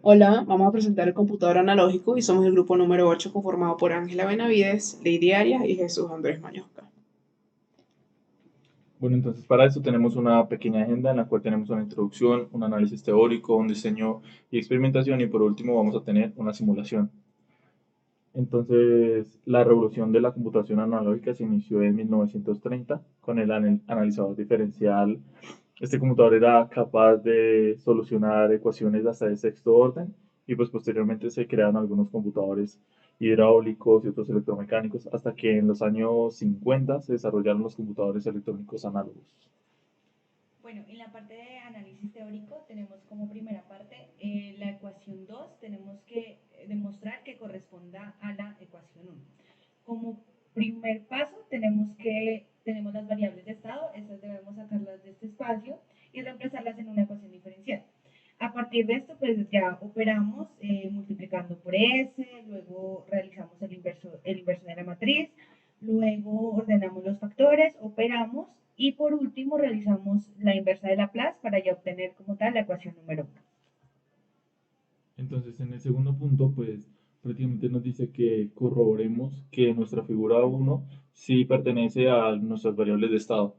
Hola, vamos a presentar el computador analógico y somos el grupo número 8 conformado por Ángela Benavides, Lady Arias y Jesús Andrés Mañosca. Bueno, entonces para esto tenemos una pequeña agenda en la cual tenemos una introducción, un análisis teórico, un diseño y experimentación y por último vamos a tener una simulación. Entonces, la revolución de la computación analógica se inició en 1930 con el analizador diferencial. Este computador era capaz de solucionar ecuaciones hasta de sexto orden y pues posteriormente se crearon algunos computadores hidráulicos y otros electromecánicos hasta que en los años 50 se desarrollaron los computadores electrónicos análogos. Bueno, en la parte de análisis teórico tenemos como primera parte la ecuación 2. Tenemos que demostrar que corresponda a la ecuación 1. Como primer paso tenemos las variables de estado, estas debemos sacarlas de este espacio y reemplazarlas en una ecuación diferencial. A partir de esto, pues ya operamos multiplicando por S, luego realizamos el inverso de la matriz, luego ordenamos los factores, operamos y por último realizamos la inversa de Laplace para ya obtener como tal la ecuación número 1. Entonces, en el segundo punto, pues prácticamente nos dice que corroboremos que nuestra figura uno sí pertenece a nuestras variables de estado.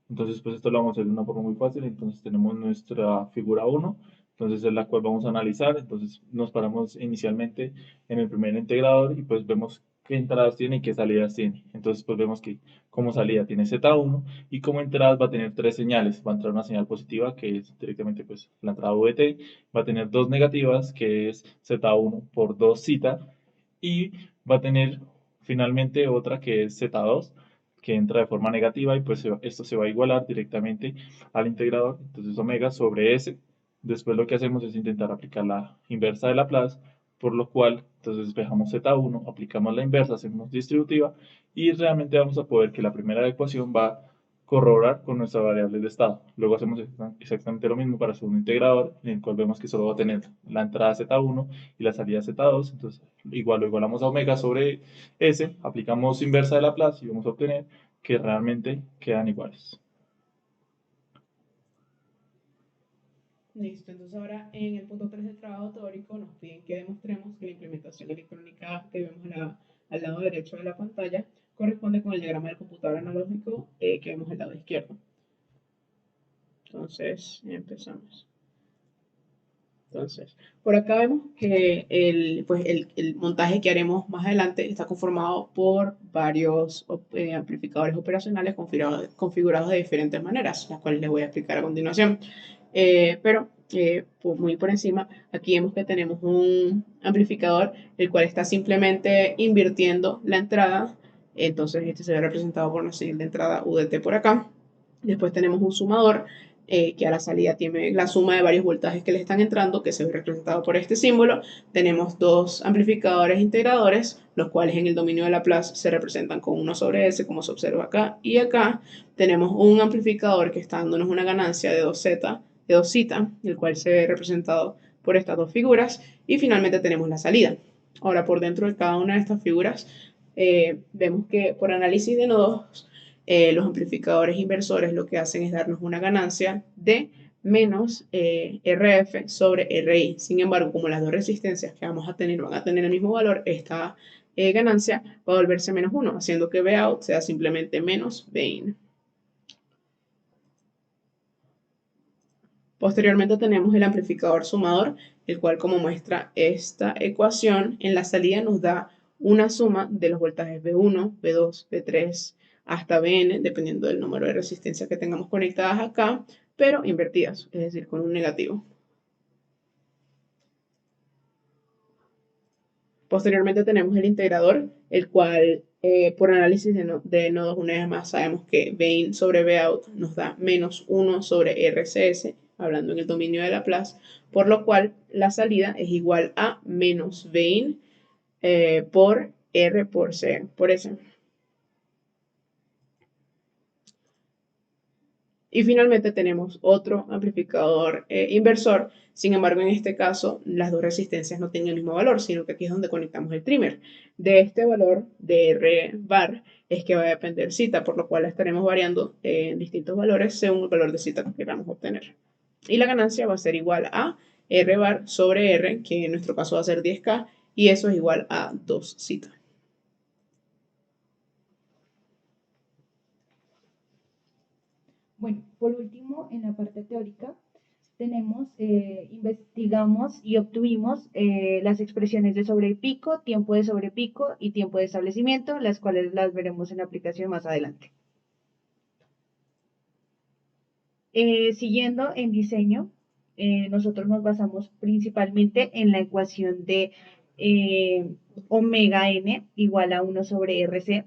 Entonces, pues esto lo vamos a hacer de una forma muy fácil. Entonces, tenemos nuestra figura uno, entonces es la cual vamos a analizar. Entonces, nos paramos inicialmente en el primer integrador y pues vemos qué entradas tiene y qué salidas tiene. Entonces, pues vemos que como salida tiene Z1 y como entradas va a tener tres señales. Va a entrar una señal positiva que es directamente pues la entrada VT, va a tener dos negativas que es Z1 por 2 zeta y va a tener finalmente otra que es Z2 que entra de forma negativa y pues esto se va a igualar directamente al integrador, entonces omega sobre S. Después lo que hacemos es intentar aplicar la inversa de Laplace, por lo cual entonces despejamos Z1, aplicamos la inversa, hacemos distributiva y realmente vamos a poder que la primera ecuación va a corroborar con nuestra variable de estado. Luego hacemos exactamente lo mismo para el segundo integrador, en el cual vemos que solo va a tener la entrada Z1 y la salida Z2, entonces igual lo igualamos a omega sobre S, aplicamos inversa de Laplace y vamos a obtener que realmente quedan iguales. Listo, entonces ahora en el punto 3 del trabajo teórico nos piden que demostremos que la implementación electrónica que vemos al lado derecho de la pantalla corresponde con el diagrama del computador analógico que vemos al lado izquierdo. Entonces, empezamos. Entonces, por acá vemos que el montaje que haremos más adelante está conformado por varios amplificadores operacionales configurados de diferentes maneras, las cuales les voy a explicar a continuación. Muy por encima, aquí vemos que tenemos un amplificador, el cual está simplemente invirtiendo la entrada. Entonces, este se ve representado por una señal de entrada UDT por acá. Después tenemos un sumador que a la salida tiene la suma de varios voltajes que le están entrando, que se ve representado por este símbolo. Tenemos dos amplificadores integradores, los cuales en el dominio de Laplace se representan con 1 sobre S, como se observa acá. Y acá tenemos un amplificador que está dándonos una ganancia de 2Z, de 2 zeta, el cual se ve representado por estas dos figuras. Y finalmente tenemos la salida. Ahora, por dentro de cada una de estas figuras, vemos que por análisis de nodos, los amplificadores inversores lo que hacen es darnos una ganancia de menos RF sobre RI. Sin embargo, como las dos resistencias que vamos a tener van a tener el mismo valor, esta ganancia va a volverse menos 1, haciendo que Vout sea simplemente menos Vin. Posteriormente tenemos el amplificador sumador, el cual como muestra esta ecuación, en la salida nos da una suma de los voltajes V1, V2, V3 hasta Vn, dependiendo del número de resistencias que tengamos conectadas acá, pero invertidas, es decir, con un negativo. Posteriormente tenemos el integrador, el cual por análisis de nodos una vez más sabemos que Vin sobre Vout nos da menos 1 sobre RCS, hablando en el dominio de Laplace, por lo cual la salida es igual a menos Vin por R por C, por S. Y finalmente tenemos otro amplificador inversor. Sin embargo, en este caso, las dos resistencias no tienen el mismo valor, sino que aquí es donde conectamos el trimmer. De este valor de R bar es que va a depender zeta, por lo cual estaremos variando en distintos valores según el valor de zeta que queramos obtener. Y la ganancia va a ser igual a R bar sobre R, que en nuestro caso va a ser 10K, y eso es igual a 2 zeta. Bueno, por último, en la parte teórica, investigamos y obtuvimos las expresiones de sobrepico, tiempo de sobrepico y tiempo de establecimiento, las cuales las veremos en la aplicación más adelante. Siguiendo en diseño, nosotros nos basamos principalmente en la ecuación de omega n igual a 1 sobre rc,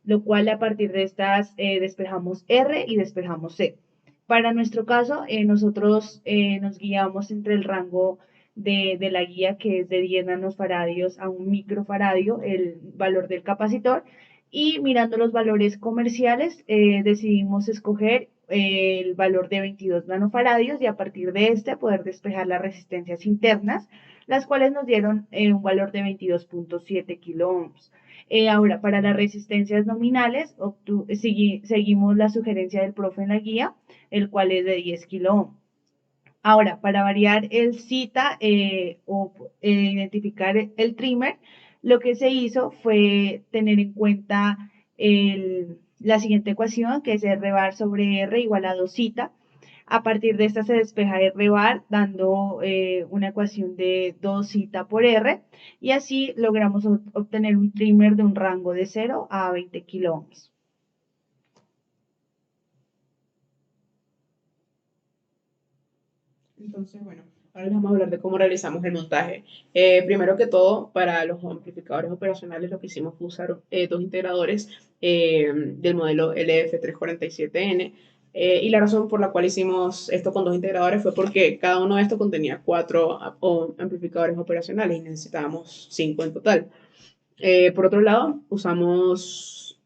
lo cual a partir de estas despejamos r y despejamos c. Para nuestro caso, nosotros nos guiamos entre el rango de la guía, que es de 10 nanofaradios a 1 microfaradio, el valor del capacitor, y mirando los valores comerciales, decidimos escoger el valor de 22 nanofaradios y a partir de este poder despejar las resistencias internas, las cuales nos dieron un valor de 22.7 kilo ohms. Ahora, para las resistencias nominales, seguimos la sugerencia del profe en la guía, el cual es de 10 kilo ohms. Ahora, para variar el cita o identificar el trimmer, lo que se hizo fue tener en cuenta la siguiente ecuación, que es R bar sobre R igual a 2 cita. A partir de esta se despeja R bar dando una ecuación de 2 cita por R y así logramos obtener un trimmer de un rango de 0 a 20 kilo ohms. Entonces, bueno, ahora les vamos a hablar de cómo realizamos el montaje. Primero que todo, para los amplificadores operacionales lo que hicimos fue usar dos integradores del modelo LF347N. Y la razón por la cual hicimos esto con dos integradores fue porque cada uno de estos contenía 4 amplificadores operacionales y necesitábamos 5 en total. Por otro lado, usamos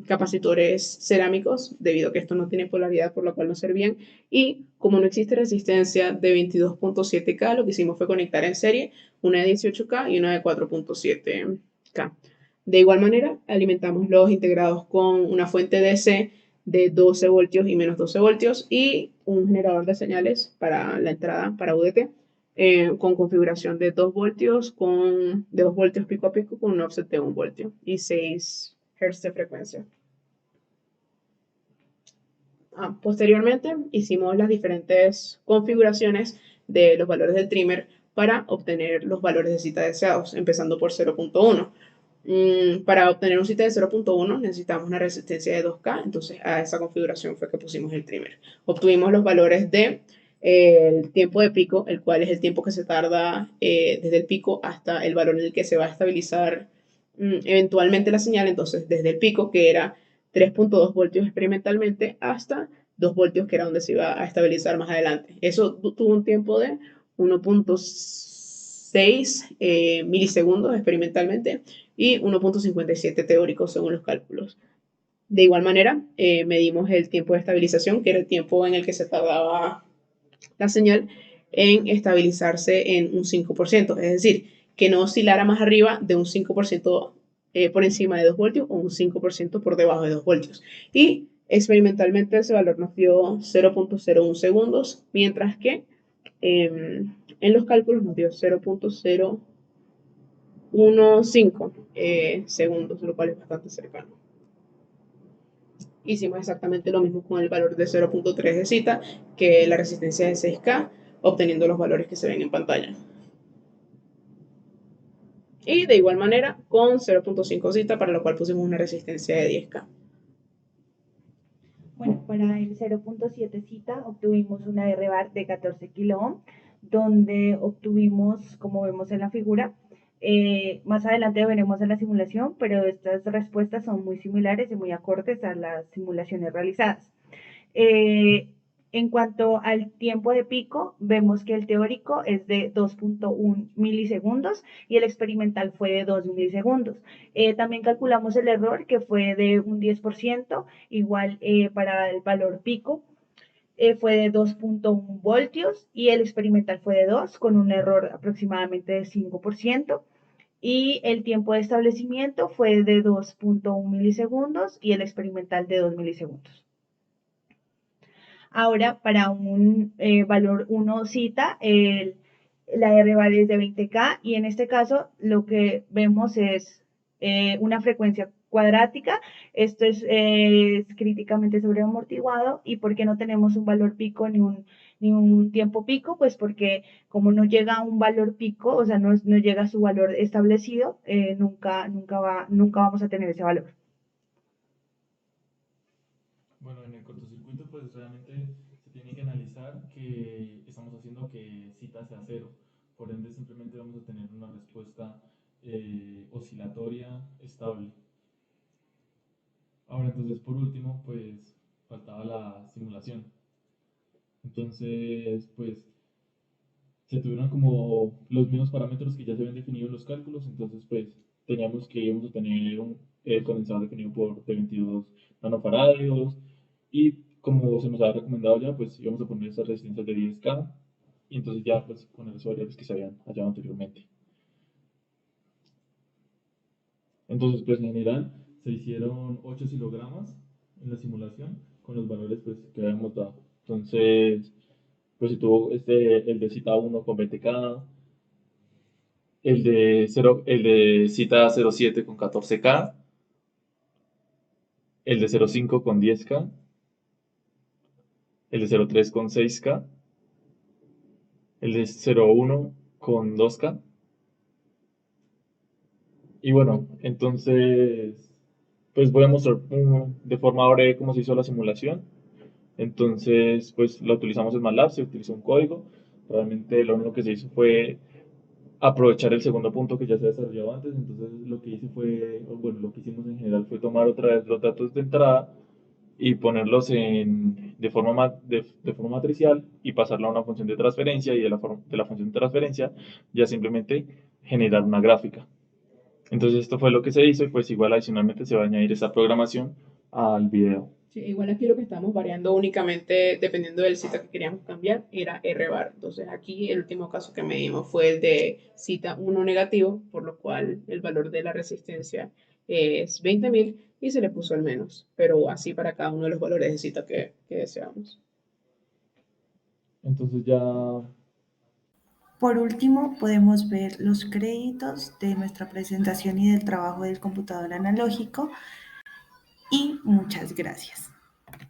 capacitores cerámicos, debido a que esto no tiene polaridad, por lo cual no servían. Y como no existe resistencia de 22.7K, lo que hicimos fue conectar en serie una de 18K y una de 4.7K. De igual manera, alimentamos los integrados con una fuente DC de 12 voltios y menos 12 voltios y un generador de señales para la entrada para UDT con configuración de 2 voltios, de 2 voltios pico a pico con un offset de 1 voltio y 6 Hz de frecuencia. Posteriormente hicimos las diferentes configuraciones de los valores del trimmer para obtener los valores de cita deseados, empezando por 0.1. Para obtener un cita de 0.1 necesitamos una resistencia de 2K, entonces a esa configuración fue que pusimos el trimmer. Obtuvimos los valores de el tiempo de pico, el cual es el tiempo que se tarda desde el pico hasta el valor en el que se va a estabilizar eventualmente la señal. Entonces, desde el pico, que era 3.2 voltios experimentalmente, hasta 2 voltios, que era donde se iba a estabilizar más adelante. Eso tuvo un tiempo de 1.6 milisegundos experimentalmente y 1.57 teóricos según los cálculos. De igual manera, medimos el tiempo de estabilización, que era el tiempo en el que se tardaba la señal en estabilizarse en un 5%, es decir, que no oscilara más arriba de un 5% por encima de 2 voltios o un 5% por debajo de 2 voltios. Y experimentalmente ese valor nos dio 0.01 segundos, mientras que en los cálculos nos dio 0.015 segundos, lo cual es bastante cercano. Hicimos exactamente lo mismo con el valor de 0.3 de cita, que la resistencia de 6K, obteniendo los valores que se ven en pantalla. Y de igual manera con 0.5 cita, para lo cual pusimos una resistencia de 10K. Bueno, para el 0.7 cita obtuvimos una R bar de 14 kilo ohm, donde obtuvimos, como vemos en la figura, más adelante veremos en la simulación, pero estas respuestas son muy similares y muy acordes a las simulaciones realizadas. En cuanto al tiempo de pico, vemos que el teórico es de 2.1 milisegundos y el experimental fue de 2 milisegundos. También calculamos el error, que fue de un 10%, igual para el valor pico. Fue de 2.1 voltios y el experimental fue de 2, con un error aproximadamente de 5%. Y el tiempo de establecimiento fue de 2.1 milisegundos y el experimental de 2 milisegundos. Ahora, para un valor 1 cita, el la R-bar es de 20K y en este caso lo que vemos es una frecuencia cuadrática. Esto es críticamente sobreamortiguado. ¿Y por qué no tenemos un valor pico ni un tiempo pico? Pues porque como no llega a un valor pico, o sea, no llega a su valor establecido, nunca vamos a tener ese valor. Bueno, en el cortocircuito pues realmente se tiene que analizar que estamos haciendo que cita sea cero. Por ende simplemente vamos a tener una respuesta oscilatoria estable. Ahora entonces por último pues faltaba la simulación. Entonces pues se tuvieron como los mismos parámetros que ya se habían definido en los cálculos. Entonces pues teníamos que íbamos a tener un condensador definido por de 22 nanofaradios. Y como se nos ha recomendado ya, pues íbamos a poner estas resistencias de 10K y entonces ya pues poner las variables que se habían hallado anteriormente. Entonces pues en general se hicieron 8 oscilogramas en la simulación con los valores pues que habíamos dado. Entonces pues se tuvo el de cita 1 con 20K, el de cita 07 con 14K, el de 05 con 10K, el de 03 con 6K, el de 01 con 2K. Y bueno, entonces, pues voy a mostrar de forma breve cómo se hizo la simulación. Entonces, pues la utilizamos en MATLAB, se utilizó un código. Realmente lo único que se hizo fue aprovechar el segundo punto que ya se desarrollado antes. Entonces, lo que hice fue, o bueno, lo que hicimos en general fue tomar otra vez los datos de entrada y ponerlos de forma matricial y pasarla a una función de transferencia y de la función de transferencia ya simplemente generar una gráfica. Entonces esto fue lo que se hizo y pues igual adicionalmente se va a añadir esa programación al video. Sí, igual aquí lo que estamos variando únicamente dependiendo del cita que queríamos cambiar era R-bar. Entonces aquí el último caso que medimos fue el de cita 1 negativo, por lo cual el valor de la resistencia es 20.000 y se le puso el menos, pero así para cada uno de los valores de cita que deseamos. Entonces ya, Por último, podemos ver los créditos de nuestra presentación y del trabajo del computador analógico y muchas gracias.